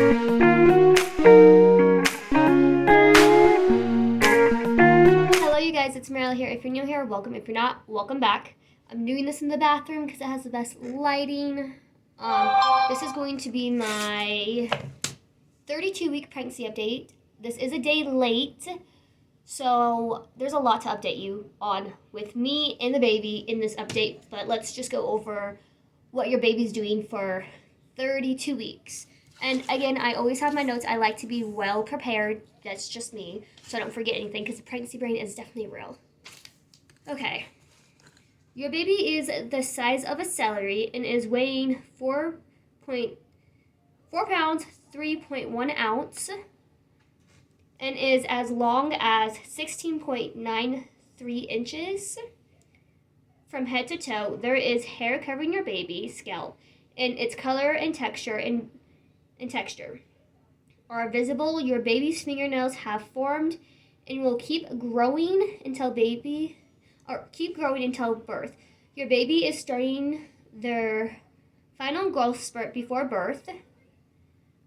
Hello you guys, it's Mariel here. If you're new here, welcome. If you're not, welcome back. I'm doing this in the bathroom because it has the best lighting. This is going to be my 32-week pregnancy update. This is a day late, so there's a lot to update you on with me and the baby in this update, but let's just go over what your baby's doing for 32 weeks. And again, I always have my notes. I like to be well prepared. That's just me, so I don't forget anything because the pregnancy brain is definitely real. Okay. Your baby is the size of a celery and is weighing 4 pounds, 3.1 ounce, and is as long as 16.93 inches. From head to toe, there is hair covering your baby's scalp, and its color and texture are visible. Your baby's fingernails have formed and will keep growing until birth. Your baby is starting their final growth spurt before birth.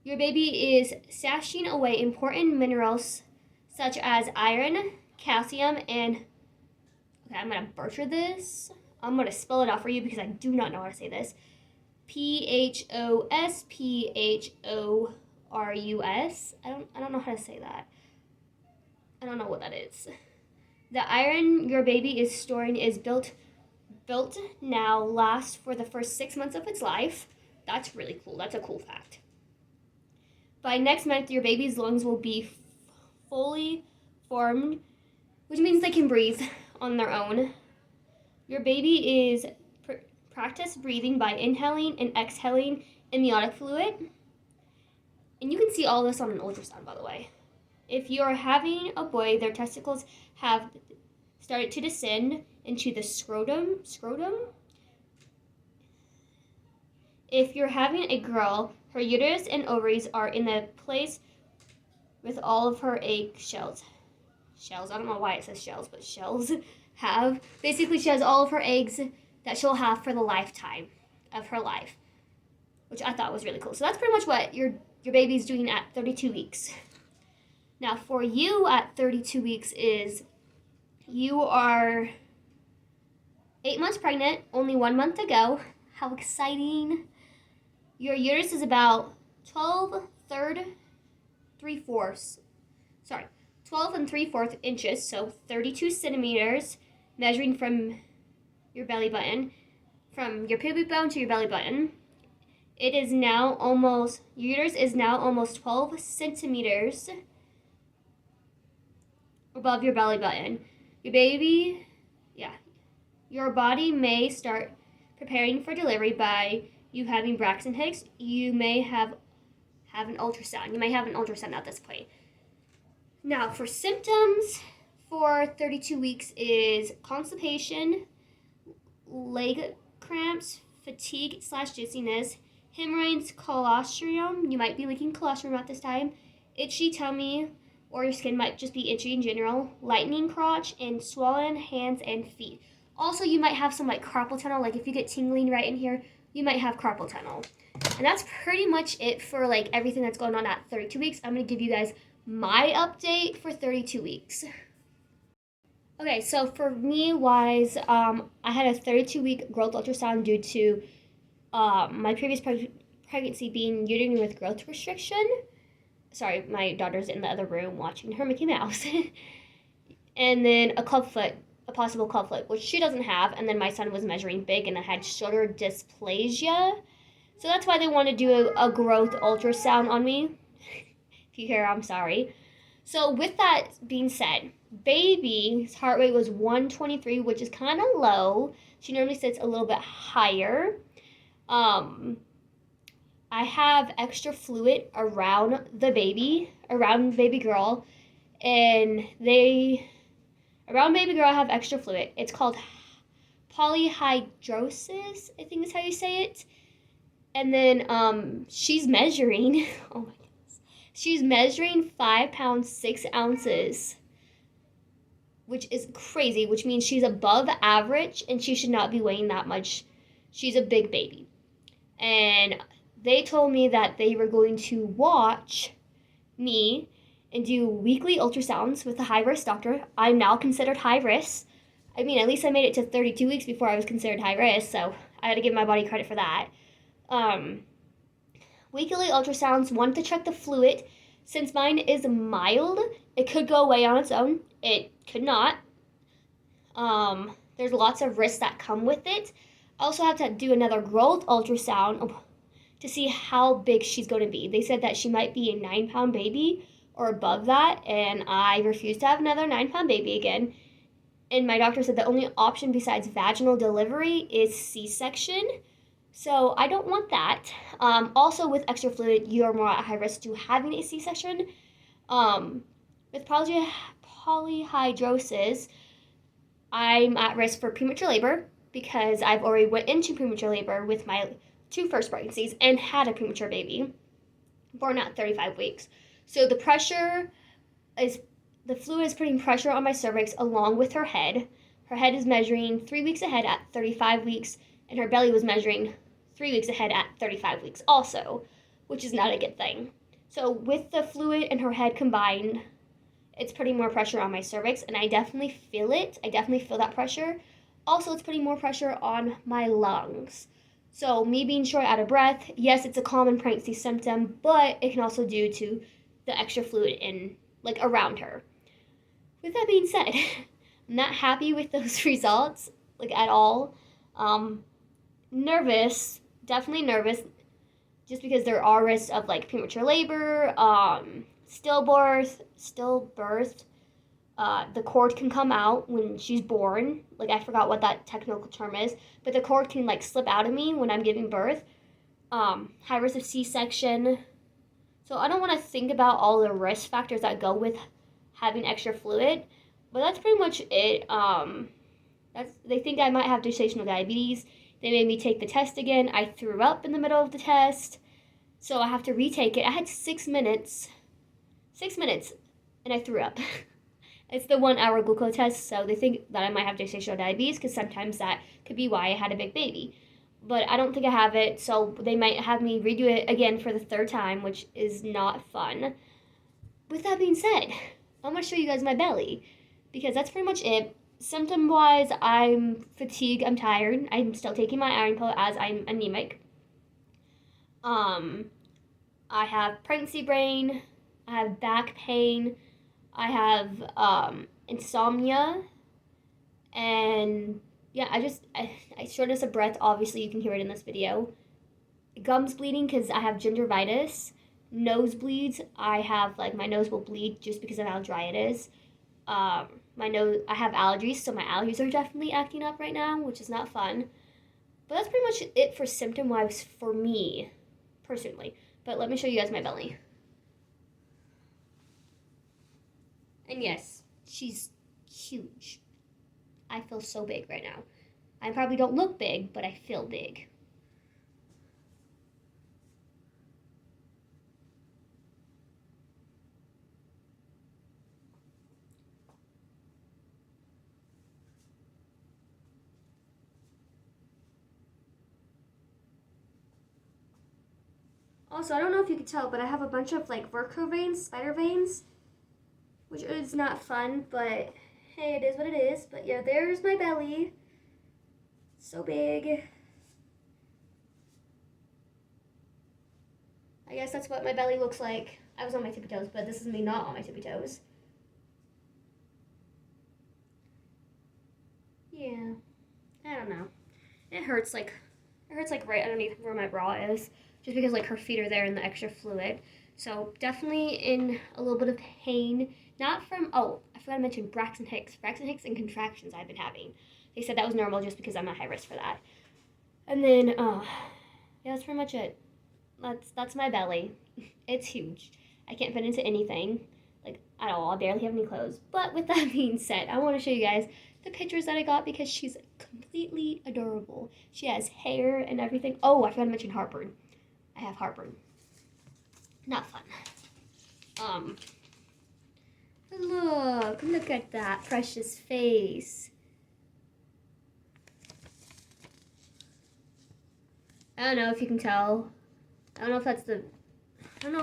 Your baby is sashing away important minerals such as iron, calcium, and I'm going to butcher this. I'm going to spell it out for you because I do not know how to say this. PHOSPHORUS. I don't know how to say that. I don't know what that is. The iron your baby is storing is built now, lasts for the first 6 months of its life. That's really cool. That's a cool fact. By next month, your baby's lungs will be fully formed, which means they can breathe on their own. Your baby is practice breathing by inhaling and exhaling amniotic fluid. And you can see all this on an ultrasound, by the way. If you're having a boy, their testicles have started to descend into the scrotum. If you're having a girl, her uterus and ovaries are in the place with all of her egg shells. I don't know why it says shells, but shells basically she has all of her eggs that she'll have for the lifetime of her life, which I thought was really cool. So that's pretty much what your baby's doing at 32 weeks. Now for you at 32 weeks is you are 8 months pregnant, only 1 month to go. How exciting. Your uterus is about 12 and 3/4 inches, so 32 centimeters, measuring from your belly button, from your pubic bone to your belly button. Your uterus is now almost 12 centimeters above your belly button. Your body may start preparing for delivery by you having Braxton Hicks. You may have an ultrasound. You may have an ultrasound at this point. Now, for symptoms for 32 weeks is constipation, leg cramps, fatigue/dizziness, hemorrhoids, colostrum. You might be leaking colostrum at this time. Itchy tummy, or your skin might just be itchy in general. Lightning crotch, and swollen hands and feet. Also, you might have some carpal tunnel. Like if you get tingling right in here, you might have carpal tunnel. And that's pretty much it for everything that's going on at 32 weeks. I'm going to give you guys my update for 32 weeks. Okay, so for me wise, I had a 32-week growth ultrasound due to my previous pregnancy being uterine with growth restriction. Sorry, my daughter's in the other room watching her Mickey Mouse. And then a possible clubfoot, which she doesn't have. And then my son was measuring big and I had shoulder dysplasia. So that's why they want to do a growth ultrasound on me. If you hear, I'm sorry. So with that being said, baby's heart rate was 123, which is kind of low. She normally sits a little bit higher. I have extra fluid around baby girl, and around baby girl I have extra fluid. It's called polyhydrosis, I think is how you say it. And then she's measuring, oh my goodness, she's measuring 5 pounds 6 ounces, which is crazy, which means she's above average and she should not be weighing that much. She's a big baby. And they told me that they were going to watch me and do weekly ultrasounds with a high risk doctor. I'm now considered high risk. I mean, at least I made it to 32 weeks before I was considered high risk, so I had to give my body credit for that. Weekly ultrasounds, one to check the fluid. Since mine is mild, it could go away on its own. It could not. There's lots of risks that come with it. I also have to do another growth ultrasound to see how big she's going to be. They said that she might be a 9-pound baby or above that, and I refuse to have another 9-pound baby again. And my doctor said the only option besides vaginal delivery is C-section. So I don't want that. Also, with extra fluid, you're more at high risk to having a C-section. With polyhydrosis, I'm at risk for premature labor because I've already went into premature labor with my 2 first pregnancies and had a premature baby born at 35 weeks. So the fluid is putting pressure on my cervix along with her head. Her head is measuring 3 weeks ahead at 35 weeks, and her belly was measuring 3 weeks ahead at 35 weeks also, which is not a good thing. So with the fluid and her head combined, it's putting more pressure on my cervix, and I definitely feel it. I definitely feel that pressure. Also, it's putting more pressure on my lungs. So me being short out of breath, yes, it's a common pregnancy symptom, but it can also due to the extra fluid in, like, around her. With that being said, I'm not happy with those results, like, at all. Nervous, definitely nervous, just because there are risks of, like, premature labor, stillbirth. The cord can come out when she's born. Like, I forgot what that technical term is, but the cord can, like, slip out of me when I'm giving birth. High risk of C-section. So I don't want to think about all the risk factors that go with having extra fluid, but that's pretty much it. They think I might have gestational diabetes. They made me take the test again. I threw up in the middle of the test, so I have to retake it. I had 6 minutes, and I threw up. It's the 1-hour glucose test, so they think that I might have gestational diabetes because sometimes that could be why I had a big baby. But I don't think I have it, so they might have me redo it again for the 3rd time, which is not fun. With that being said, I'm going to show you guys my belly because that's pretty much it. Symptom-wise, I'm fatigued, I'm tired. I'm still taking my iron pill as I'm anemic. I have pregnancy brain, I have back pain, I have insomnia, and yeah, I shortness of breath. Obviously, you can hear it in this video. Gums bleeding because I have gingivitis. Nosebleeds. I have, like, my nose will bleed just because of how dry it is. My nose. I have allergies, so my allergies are definitely acting up right now, which is not fun. But that's pretty much it for symptom-wise for me, personally. But let me show you guys my belly. And yes, she's huge. I feel so big right now. I probably don't look big, but I feel big. Also, I don't know if you can tell, but I have a bunch of, like, Verco veins, spider veins, which is not fun, but hey, it is what it is. But yeah, there's my belly. So big. I guess that's what my belly looks like. I was on my tippy toes, but this is me not on my tippy toes. Yeah, I don't know. It hurts like right underneath where my bra is, just because, like, her feet are there in the extra fluid. So definitely in a little bit of pain. Not from, oh, I forgot to mention Braxton Hicks. Braxton Hicks and contractions I've been having. They said that was normal just because I'm at high risk for that. And then, yeah, that's pretty much it. That's my belly. It's huge. I can't fit into anything, like, at all. I barely have any clothes. But with that being said, I want to show you guys the pictures that I got because she's completely adorable. She has hair and everything. Oh, I forgot to mention heartburn. I have heartburn. Not fun. Look at that precious face. I don't know if you can tell. I don't know if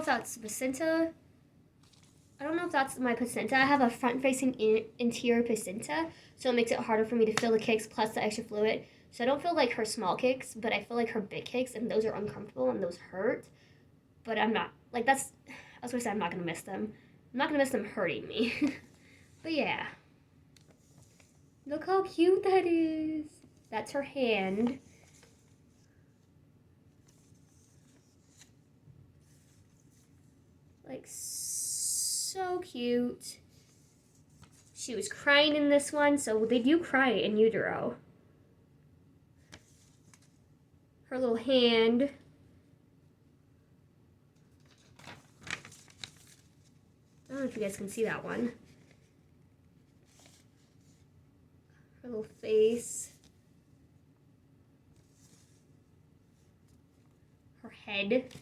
that's placenta. I don't know if that's my placenta. I have a front-facing interior placenta, so it makes it harder for me to feel the kicks plus the extra fluid. So I don't feel like her small kicks, but I feel like her big kicks, and those are uncomfortable and those hurt. But I'm not, like, I was gonna say I'm not gonna miss them. I'm not gonna miss them hurting me. But yeah. Look how cute that is. That's her hand. Like, so cute. She was crying in this one, so they do cry in utero. Her little hand. I don't know if you guys can see that one. Her little face. Her head.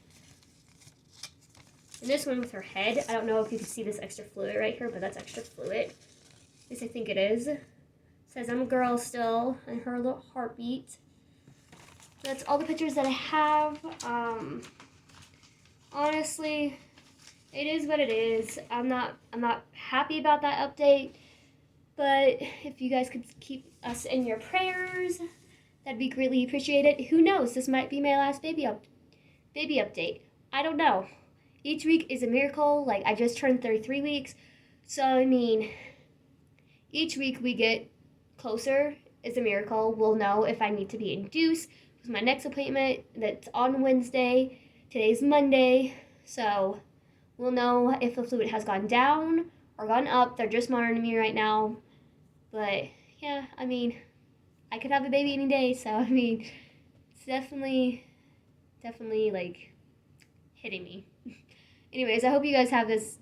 And this one with her head, I don't know if you can see this extra fluid right here, but that's extra fluid. At least I think it is. It says I'm a girl still, and her little heartbeat. That's all the pictures that I have. Honestly, it is what it is. I'm not happy about that update, but if you guys could keep us in your prayers, that'd be greatly appreciated. Who knows? This might be my last baby update. I don't know. Each week is a miracle. Like, I just turned 33 weeks, so I mean, each week we get closer is a miracle. We'll know if I need to be induced with my next appointment. That's on Wednesday. Today's Monday, so we'll know if the fluid has gone down or gone up. They're just monitoring me right now, but yeah, I mean, I could have a baby any day, so I mean, it's definitely like hitting me. Anyways, I hope you guys have this.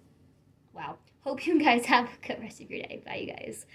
Wow. Hope you guys have a good rest of your day. Bye, you guys.